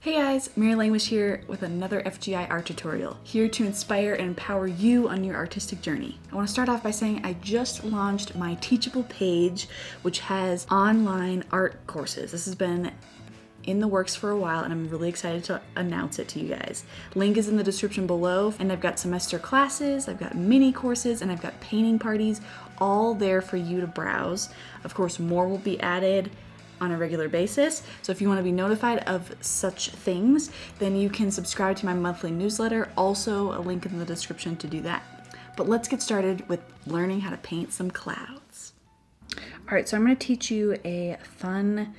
Hey guys, Mary Languish here with another FGI art tutorial, here to inspire and empower you on your artistic journey. I want to start off by saying I just launched my Teachable page, which has online art courses. This has been in the works for a while and I'm really excited to announce it to you guys. Link is in the description below, and I've got semester classes, I've got mini courses, and I've got painting parties, all there for you to browse. Of course, more will be added on a regular basis. So if you want to be notified of such things, then you can subscribe to my monthly newsletter. Also a link in the description to do that. But let's get started with learning how to paint some clouds. All right, so I'm going to teach you a fun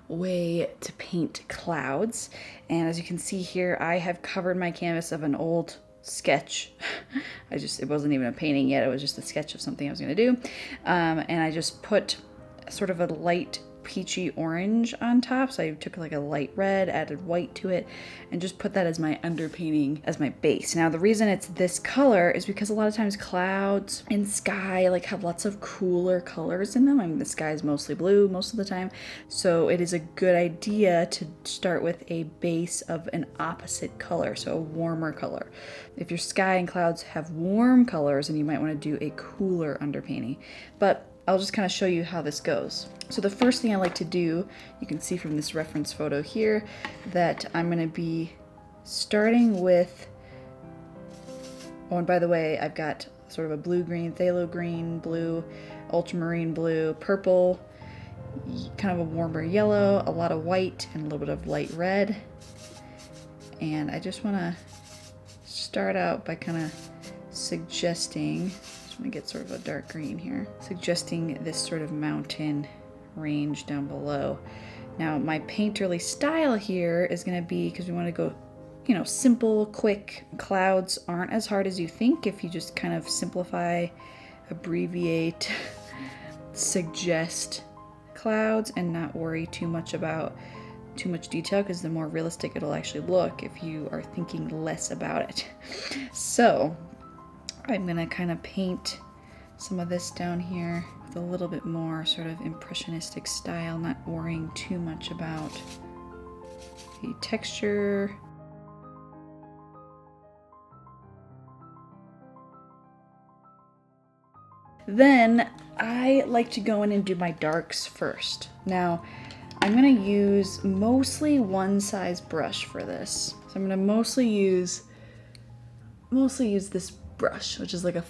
way to paint clouds. And as you can see here, I have covered my canvas of an old sketch. It wasn't even a painting yet. It was just a sketch of something I was going to do. And I just put sort of a light peachy orange on top. So I took like a light red, added white to it, and just put that as my underpainting, as my base. Now the reason it's this color is because a lot of times clouds and sky like have lots of cooler colors in them. I mean, the sky is mostly blue most of the time. So it is a good idea to start with a base of an opposite color, so a warmer color. If your sky and clouds have warm colors, then you might want to do a cooler underpainting. But I'll just kind of show you how this goes. So the first thing I like to do, you can see from this reference photo here, that I'm going to be starting with, oh, and by the way, I've got sort of a blue-green, phthalo green, blue, ultramarine blue, purple, kind of a warmer yellow, a lot of white, and a little bit of light red. And I just want to start out by kind of suggesting, I'm gonna get sort of a dark green here, suggesting this sort of mountain range down below. Now my painterly style here is gonna be, because we want to go, simple, quick. Clouds aren't as hard as you think if you just kind of simplify, abbreviate, suggest clouds and not worry too much about too much detail, because the more realistic it'll actually look if you are thinking less about it. So I'm gonna kind of paint some of this down here with a little bit more sort of impressionistic style, not worrying too much about the texture. Then I like to go in and do my darks first. Now I'm gonna use mostly one size brush for this. So I'm gonna mostly use this brush, which is like a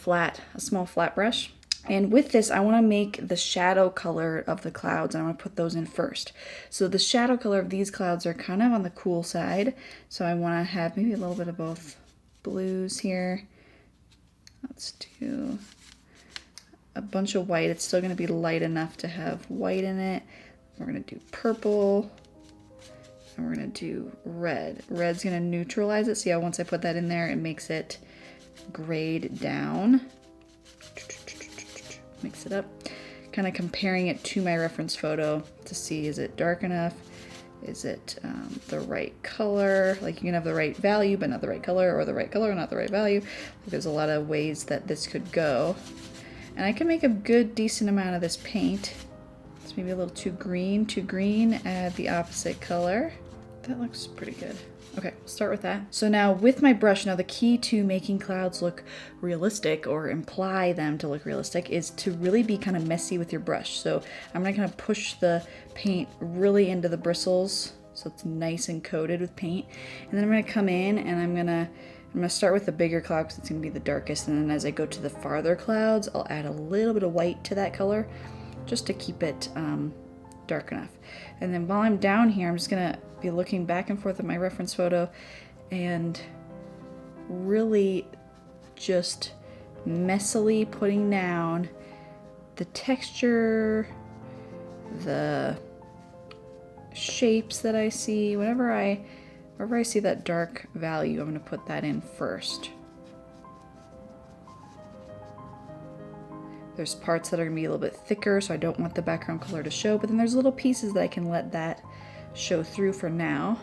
small flat brush. And with this, I want to make the shadow color of the clouds, and I want to put those in first. So the shadow color of these clouds are kind of on the cool side. So I want to have maybe a little bit of both blues here. Let's do a bunch of white. It's still going to be light enough to have white in it. We're going to do purple. And we're going to do red. Red's going to neutralize it. See how once I put that in there, it makes it grayed down. Mix it up. Kind of comparing it to my reference photo to see, is it dark enough? Is it the right color? Like, you can have the right value but not the right color, or the right color not the right value. There's a lot of ways that this could go. And I can make a good decent amount of this paint. It's maybe a little too green, add the opposite color. That looks pretty good. Okay, we'll start with that. So now with my brush, now the key to making clouds look realistic, or imply them to look realistic, is to really be kind of messy with your brush. So I'm gonna kind of push the paint really into the bristles so it's nice and coated with paint. And then I'm gonna come in and I'm gonna start with the bigger cloud because it's gonna be the darkest. And then as I go to the farther clouds, I'll add a little bit of white to that color just to keep it dark enough. And then while I'm down here, I'm just gonna be looking back and forth at my reference photo and really just messily putting down the texture, the shapes that I see. Whenever I see that dark value, I'm gonna put that in first. There's parts that are gonna be a little bit thicker, so I don't want the background color to show, but then there's little pieces that I can let that show through for now.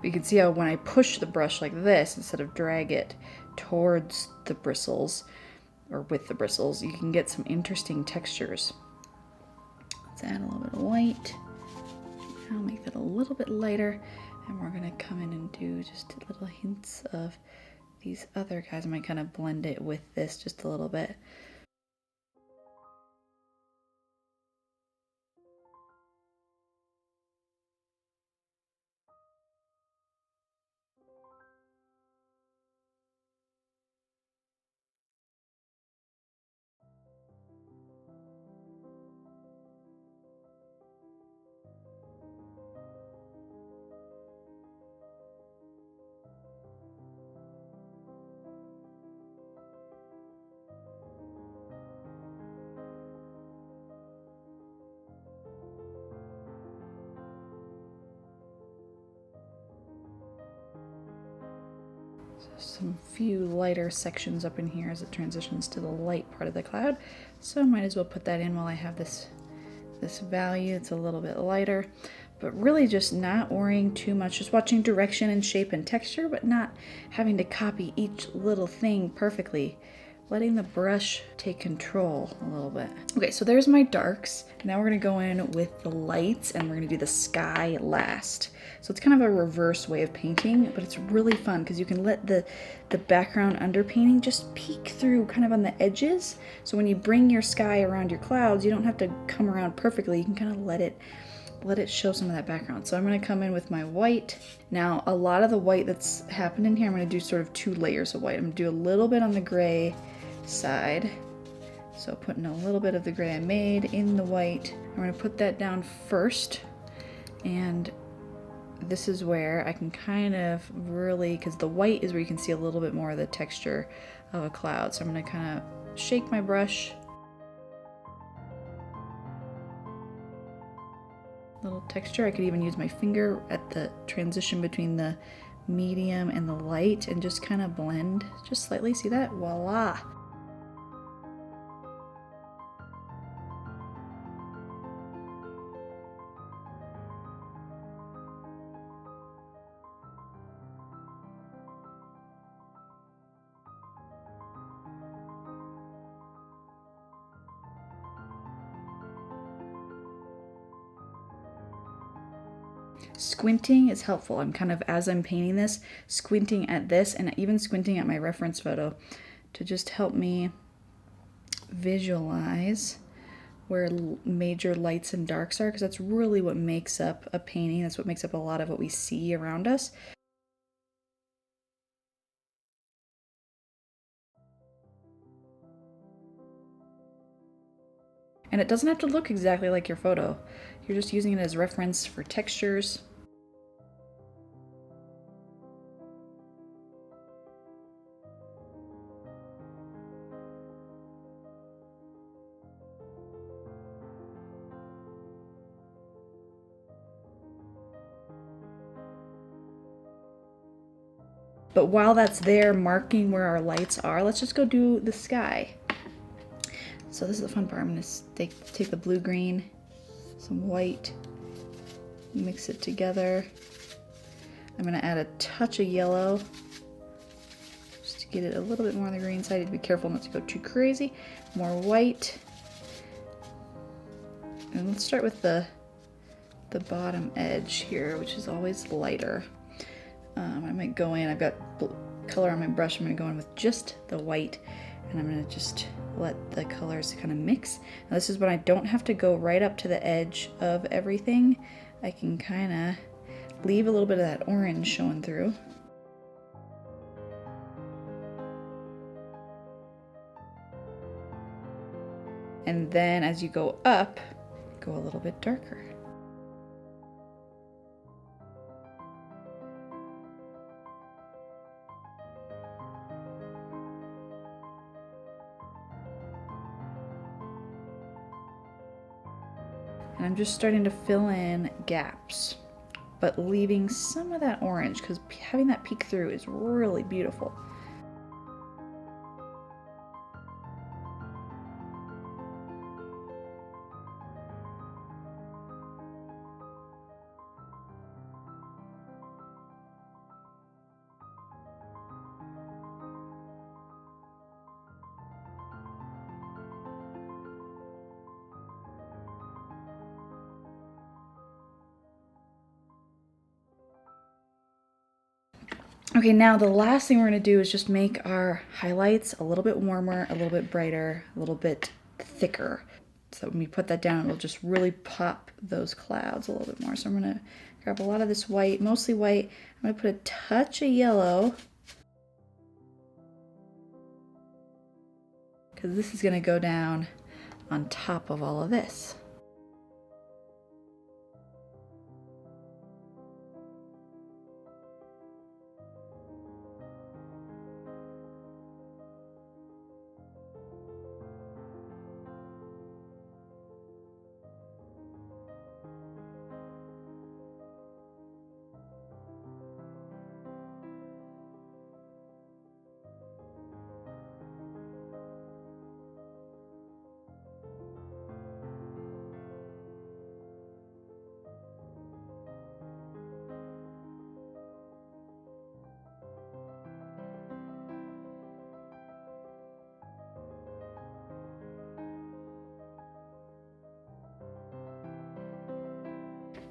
You can see how when I push the brush like this, instead of drag it towards the bristles, or with the bristles, you can get some interesting textures. Let's add a little bit of white. I'll make that a little bit lighter, and we're gonna come in and do just little hints of these other guys. I might kind of blend it with this just a little bit. Some few lighter sections up in here as it transitions to the light part of the cloud. So I might as well put that in while I have this value. It's a little bit lighter, but really just not worrying too much, just watching direction and shape and texture, but not having to copy each little thing perfectly. Letting the brush take control a little bit. Okay, so there's my darks. Now we're gonna go in with the lights and we're gonna do the sky last. So it's kind of a reverse way of painting, but it's really fun because you can let the background underpainting just peek through kind of on the edges. So when you bring your sky around your clouds, you don't have to come around perfectly. You can kind of let it show some of that background. So I'm gonna come in with my white. Now, a lot of the white that's happened in here, I'm gonna do sort of 2 layers of white. I'm gonna do a little bit on the gray side. So putting a little bit of the gray I made in the white. I'm gonna put that down first, and this is where I can kind of really, because the white is where you can see a little bit more of the texture of a cloud. So I'm gonna kind of shake my brush. Little texture. I could even use my finger at the transition between the medium and the light and just kind of blend just slightly. See that? Voila! Squinting is helpful. I'm kind of, as I'm painting this, squinting at this and even squinting at my reference photo to just help me visualize where major lights and darks are, because that's really what makes up a painting. That's what makes up a lot of what we see around us. And it doesn't have to look exactly like your photo. You're just using it as reference for textures. But while that's there marking where our lights are, let's just go do the sky. So this is the fun part. I'm gonna take the blue-green, some white, mix it together. I'm gonna add a touch of yellow just to get it a little bit more on the green side. Be careful not to go too crazy. More white. And let's start with the bottom edge here, which is always lighter. I might go in, I've got color on my brush, I'm gonna go in with just the white, and I'm gonna just let the colors kind of mix. Now this is when I don't have to go right up to the edge of everything. I can kind of leave a little bit of that orange showing through. And then as you go up, go a little bit darker. And I'm just starting to fill in gaps, but leaving some of that orange because having that peek through is really beautiful. Okay, now the last thing we're gonna do is just make our highlights a little bit warmer, a little bit brighter, a little bit thicker. So when we put that down, it'll just really pop those clouds a little bit more. So I'm gonna grab a lot of this white, mostly white. I'm gonna put a touch of yellow, because this is gonna go down on top of all of this.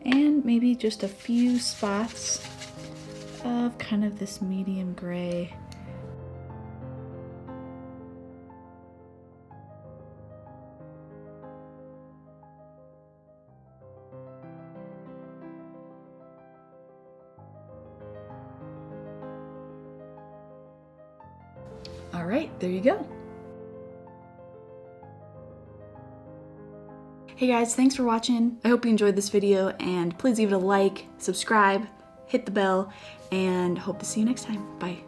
And maybe just a few spots of kind of this medium gray. All right, there you go. Hey guys, thanks for watching. I hope you enjoyed this video, and please leave it a like, subscribe, hit the bell, and hope to see you next time. Bye.